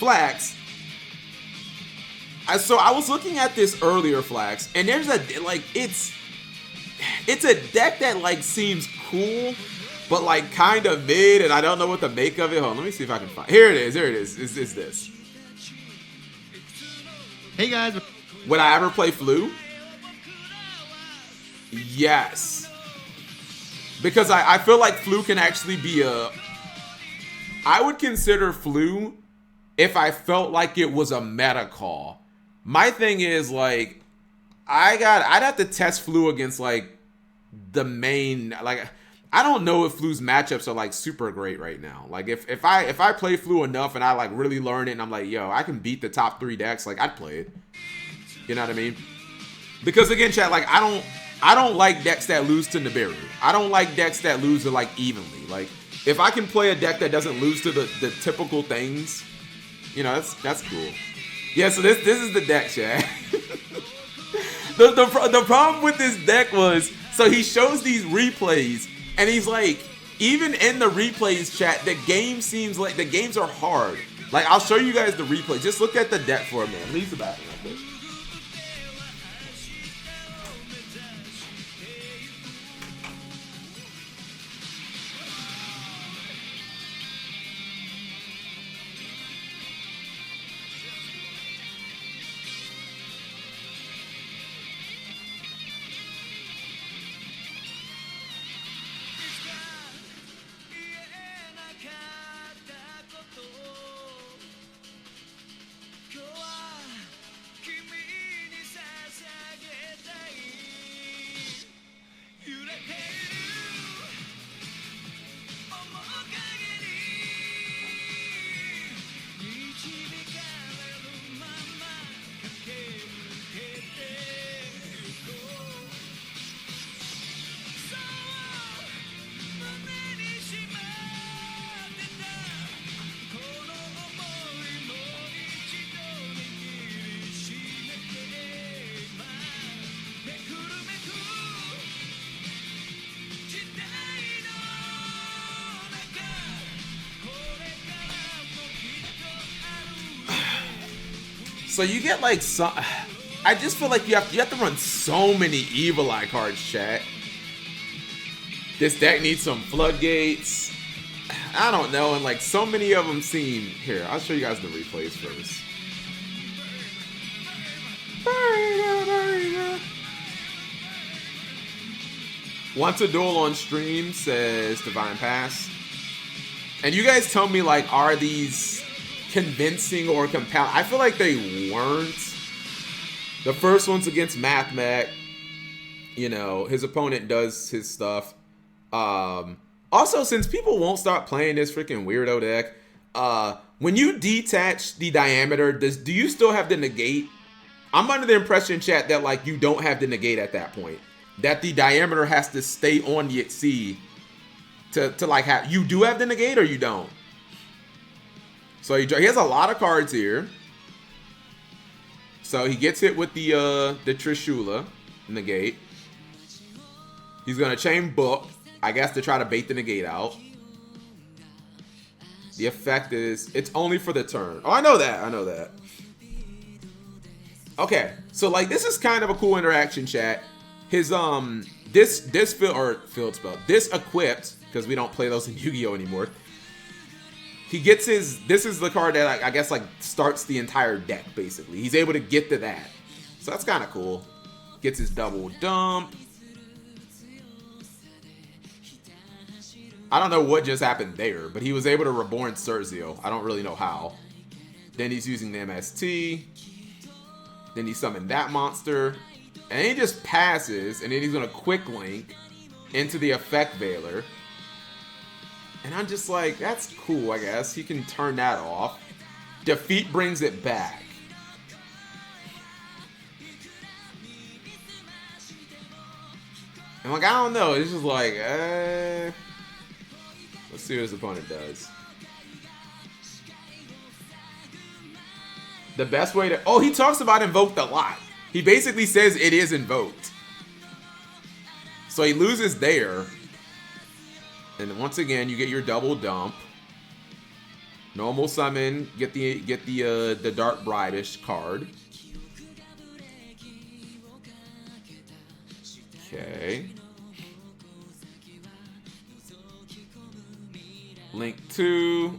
Flax. So I was looking at this earlier, Flax, and there's it's a deck that like seems cool, but like kind of mid, and I don't know what to make of it. Hold on, let me see if I can find. Here it is. Here it is. Is this? Hey guys. Would I ever play Flu? Yes. Because I feel like Flu can actually be I would consider Flu if I felt like it was a meta call. My thing is like I'd have to test Flu against like the main, like I don't know if Flu's matchups are like super great right now. Like if I play Flu enough and I like really learn it and I'm like, yo, I can beat the top 3 decks, like I'd play it. You know what I mean? Because again, chat, like I don't like decks that lose to Nibiru. I don't like decks that lose to like evenly. Like if I can play a deck that doesn't lose to the typical things, you know, that's cool. Yeah, so this is the deck, chat. the problem with this deck was, so he shows these replays and he's like, even in the replays, chat, the game seems like the games are hard. Like I'll show you guys the replay. Just look at the deck for a minute. Leave the bathroom right there. So you get like some. I just feel like you have to run so many Evil Eye cards, chat. This deck needs some floodgates. I don't know, and like so many of them seem. Here, I'll show you guys the replays first. Wants a duel on stream, says Divine Pass. And you guys tell me, like, are these convincing or compelling? I feel like they weren't. The first one's against MathMech. You know, his opponent does his stuff. Also, since people won't stop playing this freaking weirdo deck, when you detach the diameter, do you still have the negate? I'm under the impression, chat, that like you don't have the negate at that point. That the diameter has to stay on the C to like have. You do have the negate or you don't? So he has a lot of cards here. So he gets hit with the Trishula negate. He's gonna chain book, I guess, to try to bait the negate out. The effect is it's only for the turn. Oh, I know that. Okay, so like this is kind of a cool interaction, chat. His this field spell, this equipped, because we don't play those in Yu-Gi-Oh anymore. He gets his, this is the card that I guess like starts the entire deck basically. He's able to get to that. So that's kind of cool. Gets his double dump. I don't know what just happened there, but he was able to reborn Cerzio. I don't really know how. Then he's using the MST. Then he summoned that monster. And he just passes, and then he's going to quick link into the effect Veiler. And I'm just like, that's cool, I guess. He can turn that off. Defeat brings it back. And like, I don't know. It's just like, let's see what his opponent does. The best way to... Oh, he talks about invoked a lot. He basically says it is invoked. So he loses there. And once again, you get your double dump. Normal summon, get the Dark Bridish card. Okay. Link 2.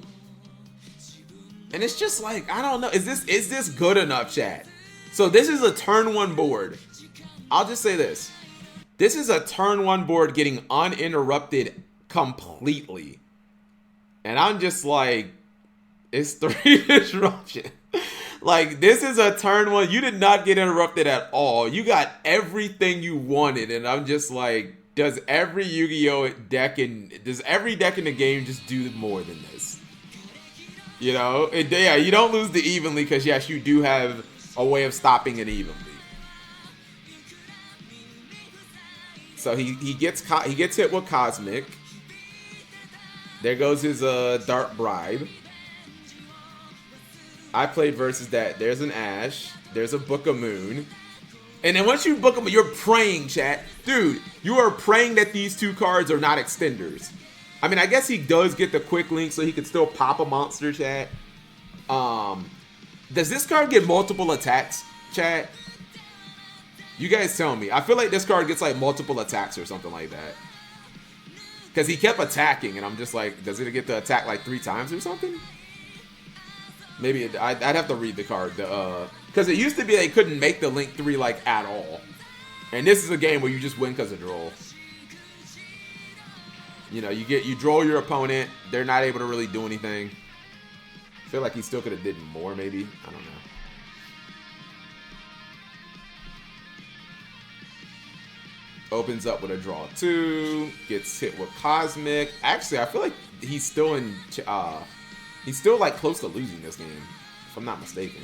And it's just like, I don't know. Is this good enough, chat? So this is a turn 1 board. I'll just say this. This is a turn 1 board getting uninterrupted completely. And I'm just like, it's 3 disruption. Like, this is a turn 1. You did not get interrupted at all. You got everything you wanted. And I'm just like, does every Yu-Gi-Oh deck does every deck in the game just do more than this? You know? Yeah, you don't lose the evenly because, yes, you do have a way of stopping it evenly. So he gets hit with Cosmic. There goes his Dark Bribe. I played versus that. There's an Ash. There's a Book of Moon. And then once you book them, you're praying, chat. Dude, you are praying that these 2 cards are not extenders. I mean, I guess he does get the quick link so he can still pop a monster, chat. Does this card get multiple attacks, chat? You guys tell me. I feel like this card gets like multiple attacks or something like that. Because he kept attacking, and I'm just like, does it get to attack like 3 times or something? Maybe I'd have to read the card. Because it used to be they couldn't make the Link 3 like at all. And this is a game where you just win because of draw. You know, you draw your opponent. They're not able to really do anything. I feel like he still could have did more, maybe. I don't know. Opens up with a draw 2. Gets hit with Cosmic. Actually, I feel like he's still in... he's still like close to losing this game, if I'm not mistaken.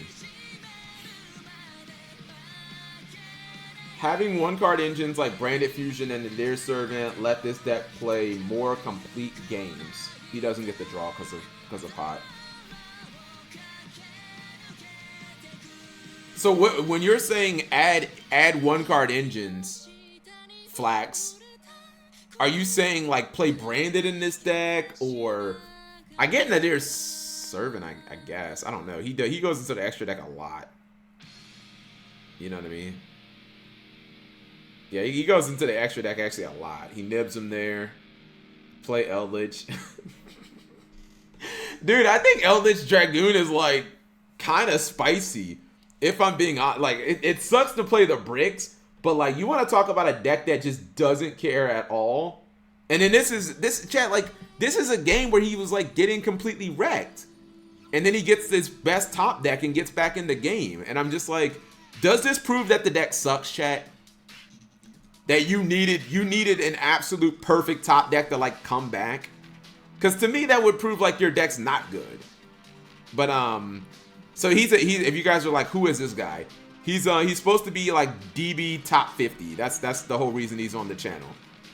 Having 1-card engines like Branded Fusion and Nadir Servant let this deck play more complete games. He doesn't get the draw because of pot. So when you're saying add 1-card engines, Flax, are you saying like play Branded in this deck, or I get Nadir Servant, I guess. I don't know. He goes into the extra deck a lot. You know what I mean? Yeah, he goes into the extra deck actually a lot. He nibs him there. Play Eldritch. Dude, I think Eldritch Dragoon is like kind of spicy. If I'm being honest, like it sucks to play the bricks, but like you want to talk about a deck that just doesn't care at all. And then this is a game where he was like getting completely wrecked. And then he gets this best top deck and gets back in the game. And I'm just like, does this prove that the deck sucks, chat? That you needed an absolute perfect top deck to like come back? Because to me that would prove like your deck's not good. But so he's if you guys are like, who is this guy? He's supposed to be like DB top 50. That's the whole reason he's on the channel.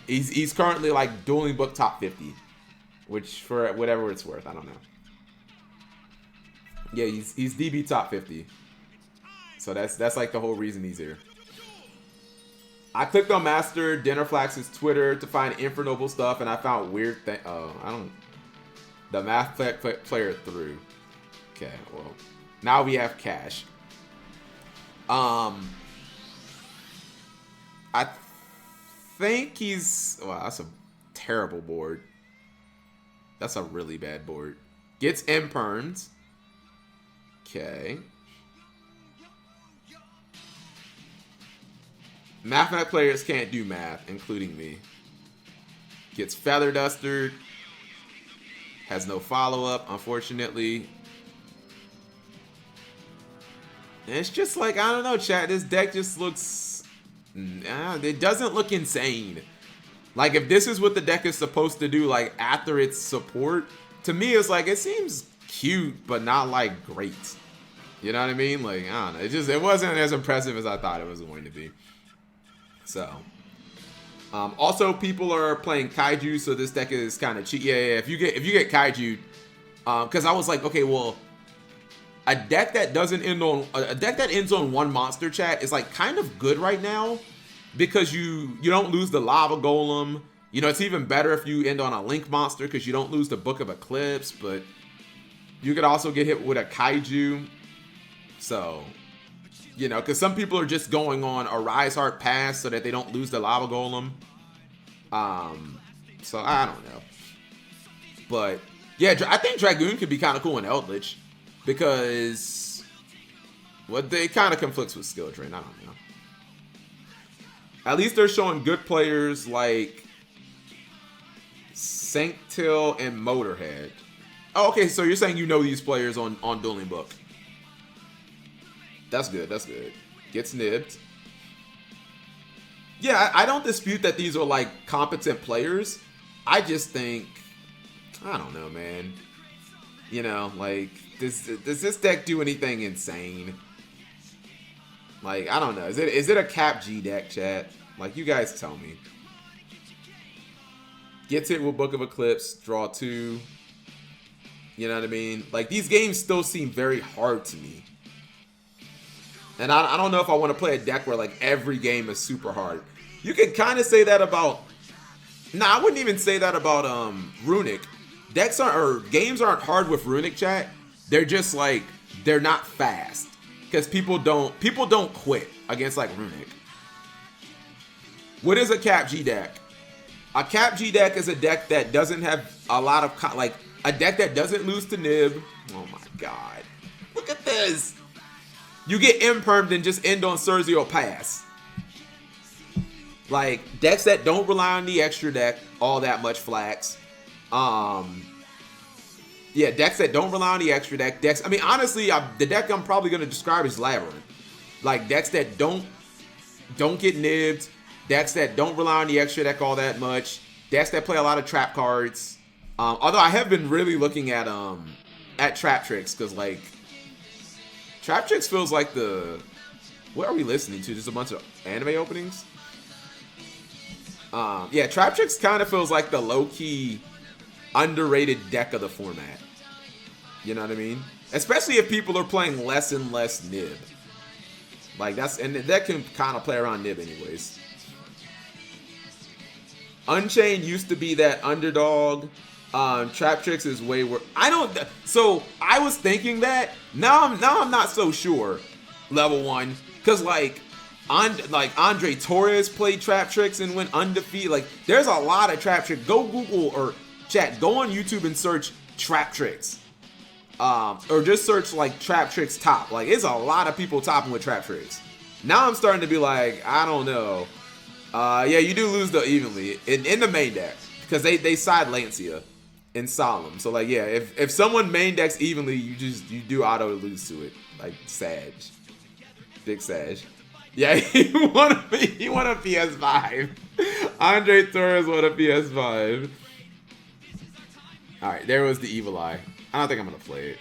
He's currently like Dueling Book top 50, which for whatever it's worth, I don't know. Yeah, he's DB top 50. So that's like the whole reason he's here. I clicked on Master Dinnerflax's Twitter to find Infernoble stuff, and I found weird thing. Oh, I don't. The math player through. Okay, well, now we have cash. I think he's. Wow, that's a terrible board. That's a really bad board. Gets Imperns. Okay. Mathematic players can't do math, including me. Gets Feather Duster. Has no follow-up, unfortunately. And it's just like, I don't know, chat. This deck just looks... it doesn't look insane. Like, if this is what the deck is supposed to do, like, after its support, to me, it's like, it seems cute, but not, like, great. You know what I mean? Like, I don't know. It wasn't as impressive as I thought it was going to be. So, also people are playing Kaiju, so this deck is kind of cheap. Yeah, if you get Kaiju, because I was like, okay, well, a deck that ends on 1 monster, chat, is like kind of good right now, because you don't lose the Lava Golem. You know, it's even better if you end on a Link monster because you don't lose the Book of Eclipse. But You could also get hit with a Kaiju. So, you know, because some people are just going on a Rise Heart pass so that they don't lose the Lava Golem. So I don't know. But yeah, I think Dragoon could be kind of cool in Eldritch because they kind of conflicts with Skill Drain. I don't know. At least they're showing good players like Sanctil and Motorhead. Oh, okay, so you're saying you know these players on Dueling Book. That's good, that's good. Gets nibbed. Yeah, I don't dispute that these are like competent players. I just think, I don't know, man. You know, like, does this deck do anything insane? Like, I don't know. Is it a Cap G deck, chat? Like, you guys tell me. Gets hit with Book of Eclipse, draw 2. You know what I mean? Like, these games still seem very hard to me. And I don't know if I want to play a deck where, like, every game is super hard. You could kind of say that about... Nah, I wouldn't even say that about Runic. Games aren't hard with Runic, chat. They're just, like, they're not fast. Because people don't quit against, like, Runic. What is a Cap G deck? A Cap G deck is a deck that doesn't have a lot of... Like, a deck that doesn't lose to Nib. Oh, my God. Look at this. You get impermed and just end on Cerzio Pass. Like, decks that don't rely on the extra deck all that much, Flax. Yeah, decks that don't rely on the extra deck. Decks, I mean, honestly, the deck I'm probably going to describe is Labyrinth. Like, decks that don't get nibbed. Decks that don't rely on the extra deck all that much. Decks that play a lot of trap cards. Although I have been really looking at Trap Tricks, because, like, Trap Tricks feels like the... What are we listening to? Just a bunch of anime openings? Yeah, Trap Tricks kind of feels like the low-key, underrated deck of the format. You know what I mean? Especially if people are playing less and less Nib. Like, and that can kind of play around Nib anyways. Unchained used to be that underdog. Trap Tricks is way worse. So I was thinking that. Now I'm not so sure. Level 1, because like Andre Torres played Trap Tricks and went undefeated. Like, there's a lot of Trap Tricks. Go Google or chat. Go on YouTube and search Trap Tricks. Or just search like Trap Tricks top. Like, it's a lot of people topping with Trap Tricks. Now I'm starting to be like, I don't know. Yeah, you do lose the evenly in the main deck because they side Lancia in Solemn. So like, yeah, if someone main decks evenly, you do auto lose to it. Like Sag, big Sag. Yeah, he won a PS5. Andre Torres won a PS5. All right, there was the Evil Eye. I don't think I'm gonna play it.